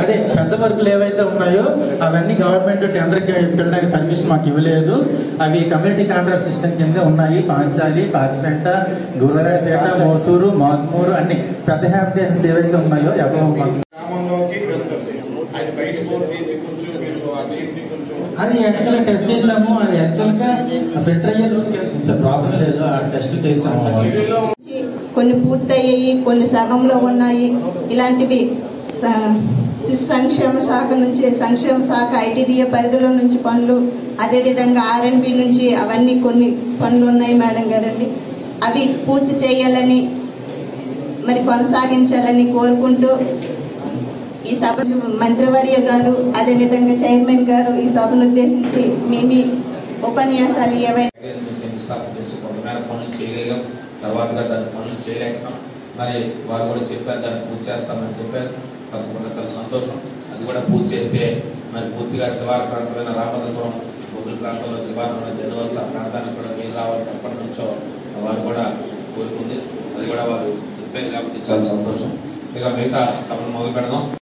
అదే పెద్ద వర్కులు ఏవైతే ఉన్నాయో అవన్నీ గవర్నమెంట్ టెండర్కి పెట్టడానికి పర్మిషన్ మాకు ఇవ్వలేదు. అవి కమ్యూనిటీ కాంట్రాక్ట్ సిస్టమ్ కింద ఉన్నాయి. పాంచాలి, పాచిపెంట, గుర్రాలపేట, మోసూరు, మాత్మూరు అన్ని పెద్ద హ్యాబిటేషన్స్ ఏవైతే ఉన్నాయో అది యాక్చువల్గా టెస్ట్ చేసాము. అది యాక్చువల్గా ఫిల్టర్ అయ్యే ప్రాబ్లం లేదు, ఆ టెస్ట్ చేసాము. కొన్ని పూర్తయ్యాయి, కొన్ని సగంలో ఉన్నాయి. ఇలాంటివి సంక్షేమ శాఖ నుంచి, సంక్షేమ శాఖ ఐటీడీఏ పరిధిలో నుంచి పనులు, అదేవిధంగా ఆర్ఎన్బి నుంచి అవన్నీ కొన్ని పనులు ఉన్నాయి మేడం గారండి. అవి పూర్తి చేయాలని మరి కొనసాగించాలని కోరుకుంటూ ఈ సభ మంత్రివర్య గారు అదేవిధంగా చైర్మన్ గారు ఈ సభను ఉద్దేశించి మేము ఉపన్యాసాలు ఏవైనా పనులు చేయలేం, తర్వాత దాని పనులు చేయలేకపోయాం. మరి వారు కూడా చెప్పారు దాన్ని పూర్తి చేస్తామని చెప్పారు. తప్పకుండా చాలా సంతోషం. అది కూడా పూర్తి చేస్తే మరి పూర్తిగా శివారు ప్రాంతమైన రామచంద్రపురం బొగ్గుల ప్రాంతంలో శివారు జనవలస ఆ ప్రాంతానికి కూడా నీళ్ళు రావాలి ఎప్పటి నుంచో వారు కూడా కోరుకుంది. అది కూడా వారు చెప్పారు కాబట్టి చాలా సంతోషం. ఇక మిగతా సభను మొదలు పెడదాం.